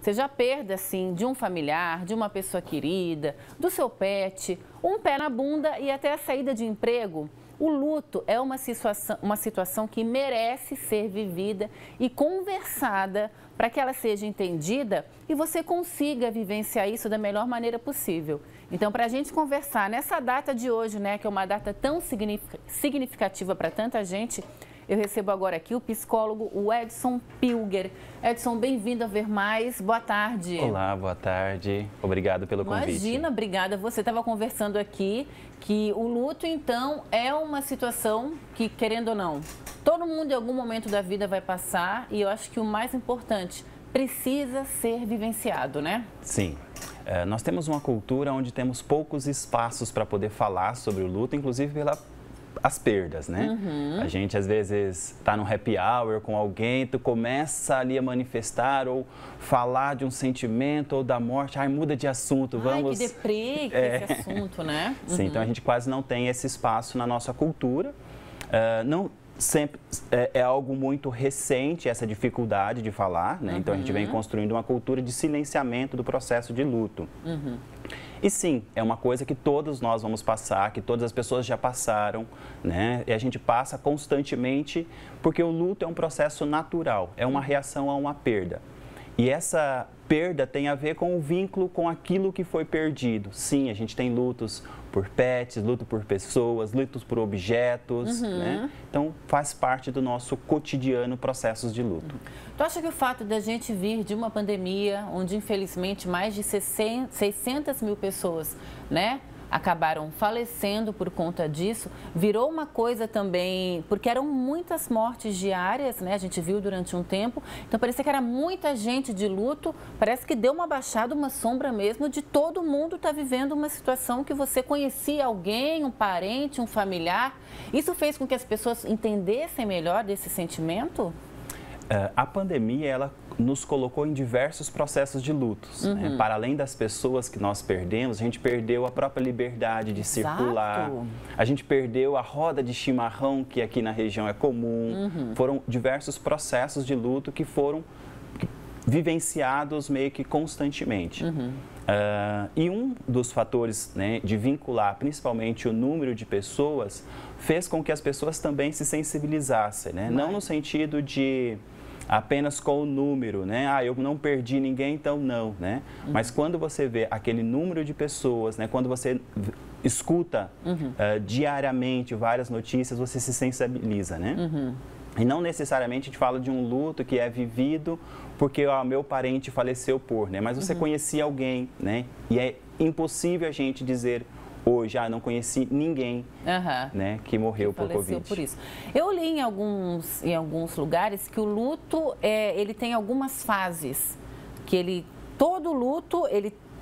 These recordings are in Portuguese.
seja a perda, assim, de um familiar, de uma pessoa querida, do seu pet, um pé na bunda e até a saída de emprego, o luto é uma situação que merece ser vivida e conversada para que ela seja entendida e você consiga vivenciar isso da melhor maneira possível. Então, para a gente conversar nessa data de hoje, né, que é uma data tão significativa para tanta gente, eu recebo agora aqui o psicólogo Edson Pilger. Edson, bem-vindo a Ver Mais. Boa tarde. Olá, boa tarde. Obrigado pelo convite. Imagina, obrigada. Você estava conversando aqui que o luto, então, é uma situação que, querendo ou não, todo mundo em algum momento da vida vai passar e eu acho que o mais importante, precisa ser vivenciado, né? Sim. Nós temos uma cultura onde temos poucos espaços para poder falar sobre o luto, inclusive as perdas, né? A gente às vezes está no happy hour com alguém, tu começa ali a manifestar ou falar de um sentimento ou da morte, muda de assunto, vamos... Ai, que deprê esse assunto, né? Sim, então a gente quase não tem esse espaço na nossa cultura. Não sempre é algo muito recente essa dificuldade de falar, né? Então a gente vem construindo uma cultura de silenciamento do processo de luto. E sim, é uma coisa que todos nós vamos passar, que todas as pessoas já passaram, né? E a gente passa constantemente, porque o luto é um processo natural, é uma reação a uma perda. E essa perda tem a ver com o vínculo com aquilo que foi perdido. Sim, a gente tem lutos por pets, luto por pessoas, lutos por objetos, né? Então, faz parte do nosso cotidiano processos de luto. Tu acha que o fato da gente vir de uma pandemia, onde infelizmente mais de 600 mil pessoas, né, acabaram falecendo por conta disso, virou uma coisa também, porque eram muitas mortes diárias, né? A gente viu durante um tempo, então parecia que era muita gente de luto, parece que deu uma baixada, uma sombra mesmo de todo mundo estar vivendo uma situação que você conhecia alguém, um parente, um familiar. Isso fez com que as pessoas entendessem melhor desse sentimento? A pandemia, ela nos colocou em diversos processos de lutos. Né? Para além das pessoas que nós perdemos, a gente perdeu a própria liberdade de circular, a gente perdeu a roda de chimarrão, que aqui na região é comum. Foram diversos processos de luto que foram vivenciados meio que constantemente. E um dos fatores, né, de vincular principalmente o número de pessoas fez com que as pessoas também se sensibilizassem, né? Não no sentido de apenas com o número, né? Eu não perdi ninguém, então não, né? Mas quando você vê aquele número de pessoas, né? Quando você escuta diariamente várias notícias, você se sensibiliza, né? E não necessariamente a gente fala de um luto que é vivido porque meu parente faleceu por, né? Mas você conhecia alguém, né? E é impossível a gente dizer hoje, não conheci ninguém, né, que morreu por Covid. Por isso. Eu li em alguns lugares que o luto, ele tem algumas fases, que todo luto,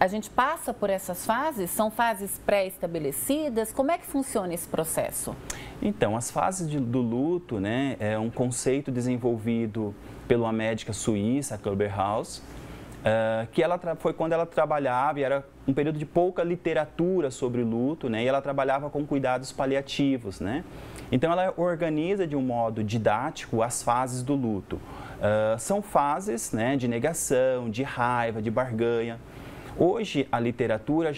a gente passa por essas fases, são fases pré-estabelecidas, como é que funciona esse processo? Então, as fases do luto, né, é um conceito desenvolvido pela médica suíça, Kübler-Ross, que foi quando ela trabalhava, e era um período de pouca literatura sobre luto, né? E ela trabalhava com cuidados paliativos, né? Então, ela organiza de um modo didático as fases do luto. São fases, né, de negação, de raiva, de barganha. Hoje, a literatura,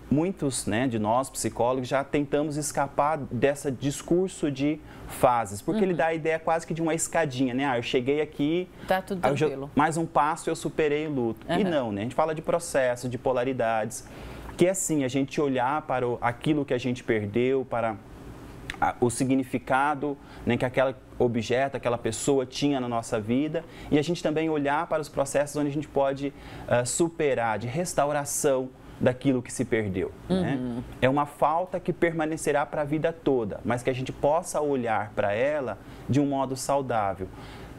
muitos, né, de nós, psicólogos, já tentamos escapar desse discurso de fases, porque ele dá a ideia quase que de uma escadinha, né? Eu cheguei aqui, tá tudo tranquilo. Mais um passo eu superei o luto. E não, né? A gente fala de processos, de polaridades, que é assim, a gente olhar para aquilo que a gente perdeu, para o significado, né, que aquele objeto, aquela pessoa tinha na nossa vida, e a gente também olhar para os processos onde a gente pode superar, de restauração daquilo que se perdeu. Né? É uma falta que permanecerá para a vida toda, mas que a gente possa olhar para ela de um modo saudável,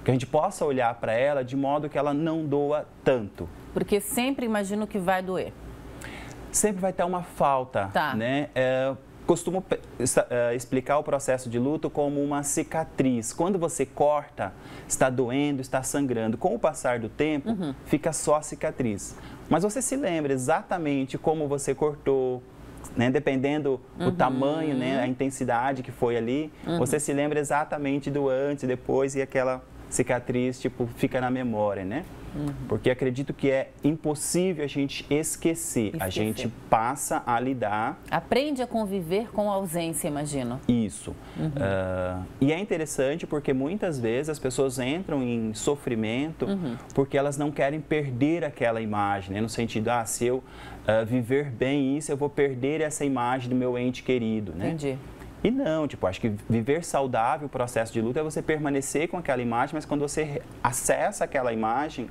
que a gente possa olhar para ela de modo que ela não doa tanto. Porque sempre imagino que vai doer. Sempre vai ter uma falta, né? Costumo explicar o processo de luto como uma cicatriz. Quando você corta, está doendo, está sangrando. Com o passar do tempo, fica só a cicatriz. Mas você se lembra exatamente como você cortou, né? Dependendo do tamanho, né? A intensidade que foi ali, você se lembra exatamente do antes, depois, e aquela cicatriz, tipo, fica na memória, né? Porque acredito que é impossível a gente esquecer. A gente passa a lidar... Aprende a conviver com a ausência, imagino. Isso. E é interessante porque muitas vezes as pessoas entram em sofrimento porque elas não querem perder aquela imagem, né? No sentido, se eu viver bem isso, eu vou perder essa imagem do meu ente querido, né? Entendi. E não, acho que viver saudável, o processo de luto, é você permanecer com aquela imagem, mas quando você acessa aquela imagem,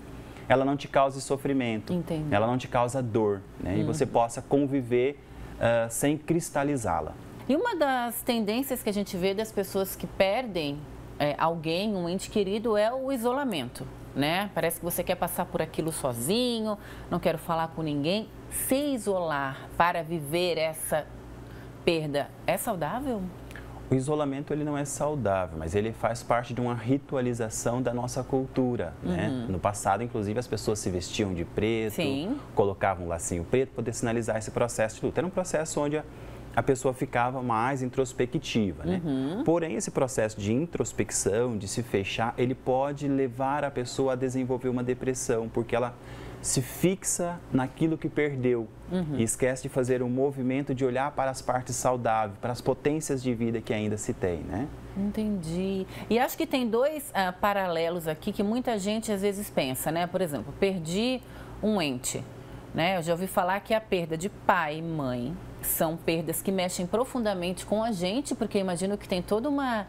ela não te causa sofrimento, Entendi. Ela não te causa dor, né? E você possa conviver sem cristalizá-la. E uma das tendências que a gente vê das pessoas que perdem alguém, um ente querido, é o isolamento, né? Parece que você quer passar por aquilo sozinho, não quero falar com ninguém. Se isolar para viver essa perda é saudável? O isolamento ele não é saudável, mas ele faz parte de uma ritualização da nossa cultura, né? No passado, inclusive, as pessoas se vestiam de preto, colocavam um lacinho preto para poder sinalizar esse processo de luto. Era um processo onde a pessoa ficava mais introspectiva, né? Porém, esse processo de introspecção, de se fechar, ele pode levar a pessoa a desenvolver uma depressão, porque ela se fixa naquilo que perdeu e esquece de fazer um movimento de olhar para as partes saudáveis, para as potências de vida que ainda se tem, né? Entendi. E acho que tem dois paralelos aqui que muita gente às vezes pensa, né? Por exemplo, perdi um ente, né? Eu já ouvi falar que a perda de pai e mãe são perdas que mexem profundamente com a gente, porque eu imagino que tem toda uma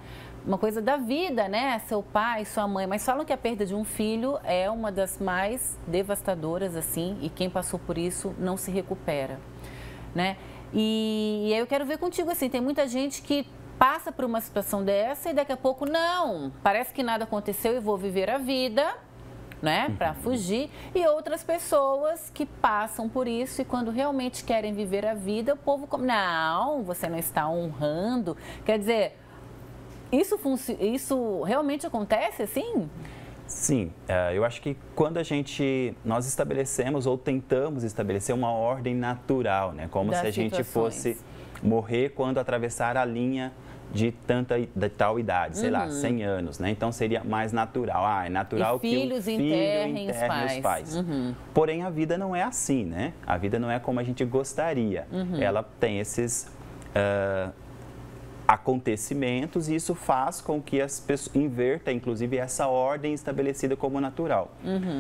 coisa da vida, né? Seu pai, sua mãe, mas falam que a perda de um filho é uma das mais devastadoras, assim, e quem passou por isso não se recupera, né? E aí eu quero ver contigo, assim, tem muita gente que passa por uma situação dessa e daqui a pouco, não, parece que nada aconteceu e vou viver a vida, né, para fugir, e outras pessoas que passam por isso e quando realmente querem viver a vida, o povo, não, você não está honrando, quer dizer... Isso realmente acontece assim? Sim, eu acho que quando nós estabelecemos ou tentamos estabelecer uma ordem natural, né? Como se a gente fosse morrer quando atravessar a linha de tal idade, sei lá, 100 anos, né? Então seria mais natural. É natural que o filho enterre os pais. Porém, a vida não é assim, né? A vida não é como a gente gostaria. Ela tem esses... acontecimentos e isso faz com que as pessoas invertam, inclusive, essa ordem estabelecida como natural.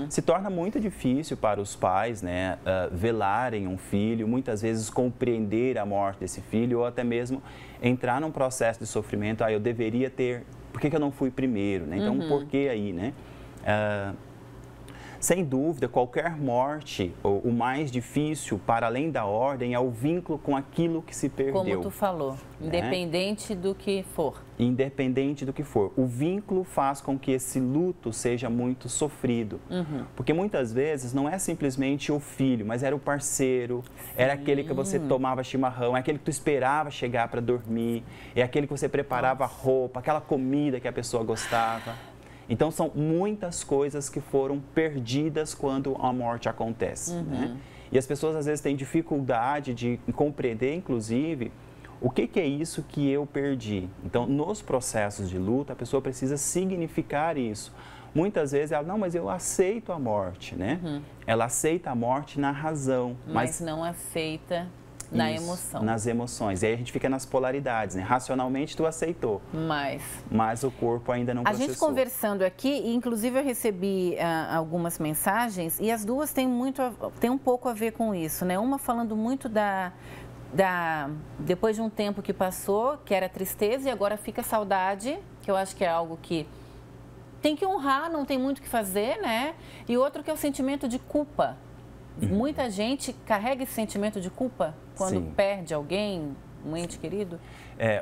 Se torna muito difícil para os pais, né, velarem um filho, muitas vezes compreender a morte desse filho ou até mesmo entrar num processo de sofrimento. Eu deveria ter... Por que eu não fui primeiro? Né? Então, por que aí, né? Sem dúvida, qualquer morte, o mais difícil, para além da ordem, é o vínculo com aquilo que se perdeu. Como tu falou, independente do que for. Independente do que for. O vínculo faz com que esse luto seja muito sofrido. Porque muitas vezes não é simplesmente o filho, mas era o parceiro, era aquele que você tomava chimarrão, é aquele que tu esperava chegar para dormir, é aquele que você preparava roupa, aquela comida que a pessoa gostava. Então, são muitas coisas que foram perdidas quando a morte acontece, né? E as pessoas, às vezes, têm dificuldade de compreender, inclusive, o que é isso que eu perdi. Então, nos processos de luta, a pessoa precisa significar isso. Muitas vezes, ela, não, mas eu aceito a morte, né? Ela aceita a morte na razão. Mas não aceita... Na emoção. Nas emoções. E aí a gente fica nas polaridades, né? Racionalmente tu aceitou. Mas o corpo ainda não processou. A gente conversando aqui, inclusive eu recebi algumas mensagens e as duas têm um pouco a ver com isso, né? Uma falando muito depois de um tempo que passou, que era tristeza e agora fica saudade, que eu acho que é algo que tem que honrar, não tem muito o que fazer, né? E outro que é o sentimento de culpa. Muita gente carrega esse sentimento de culpa quando perde alguém, um ente querido?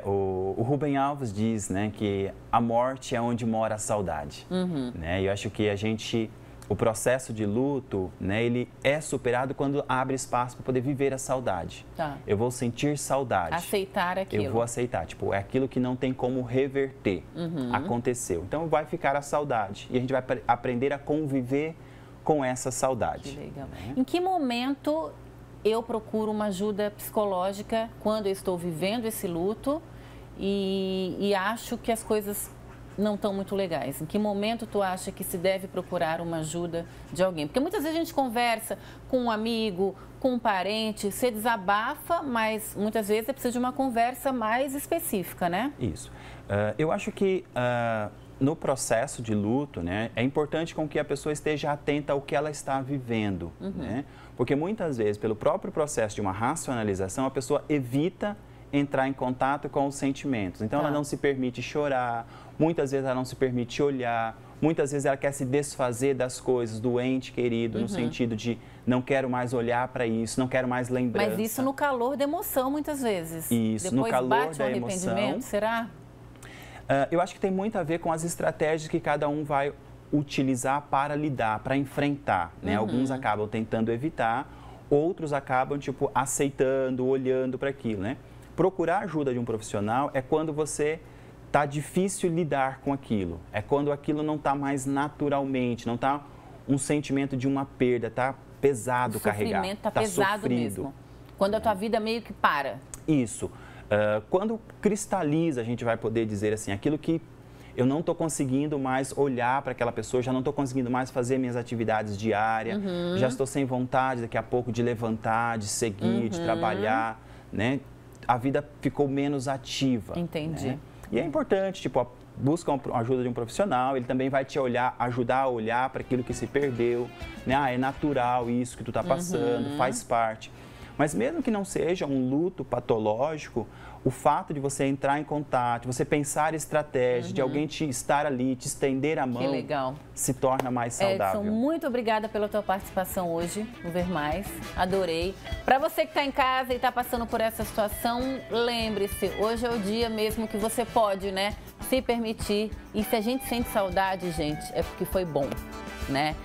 O Rubem Alves diz, né, que a morte é onde mora a saudade. Né? E eu acho que o processo de luto, né, ele é superado quando abre espaço para poder viver a saudade. Eu vou sentir saudade. Aceitar aquilo. Eu vou aceitar. Tipo, é aquilo que não tem como reverter. Aconteceu. Então vai ficar a saudade. E a gente vai aprender a conviver com essa saudade. Que legal. Em que momento eu procuro uma ajuda psicológica quando eu estou vivendo esse luto e acho que as coisas não estão muito legais? Em que momento tu acha que se deve procurar uma ajuda de alguém? Porque muitas vezes a gente conversa com um amigo, com um parente, você desabafa, mas muitas vezes é preciso de uma conversa mais específica, né? Isso. Eu acho que no processo de luto, né, é importante com que a pessoa esteja atenta ao que ela está vivendo, né? Porque muitas vezes, pelo próprio processo de uma racionalização, a pessoa evita entrar em contato com os sentimentos. Então, ela não se permite chorar, muitas vezes ela não se permite olhar, muitas vezes ela quer se desfazer das coisas, do ente querido, no sentido de não quero mais olhar para isso, não quero mais lembrança. Mas isso no calor da emoção, muitas vezes. Isso, depois no calor bate da um arrependimento, emoção. será? Eu acho que tem muito a ver com as estratégias que cada um vai utilizar para lidar, para enfrentar, né? Alguns acabam tentando evitar, outros acabam, tipo, aceitando, olhando para aquilo, né? Procurar ajuda de um profissional é quando você tá difícil lidar com aquilo, é quando aquilo não tá mais naturalmente, não tá um sentimento de uma perda, tá pesado carregar, O sofrimento tá pesado sofrido. Mesmo. Quando a tua vida meio que para. Isso. Quando cristaliza, a gente vai poder dizer assim, aquilo que eu não estou conseguindo mais olhar para aquela pessoa, já não estou conseguindo mais fazer minhas atividades diárias, já estou sem vontade daqui a pouco de levantar, de seguir, de trabalhar, né? A vida ficou menos ativa. Entendi. Né? E é importante, tipo, busca a ajuda de um profissional, ele também vai te ajudar a olhar para aquilo que se perdeu, né? É natural isso que tu está passando, faz parte. Mas mesmo que não seja um luto patológico, o fato de você entrar em contato, você pensar estratégia, de alguém te estar ali, te estender a mão, Que legal. Se torna mais saudável. Edson, muito obrigada pela tua participação hoje no Ver Mais. Adorei. Para você que está em casa e está passando por essa situação, lembre-se, hoje é o dia mesmo que você pode, né, se permitir. E se a gente sente saudade, gente, é porque foi bom, né?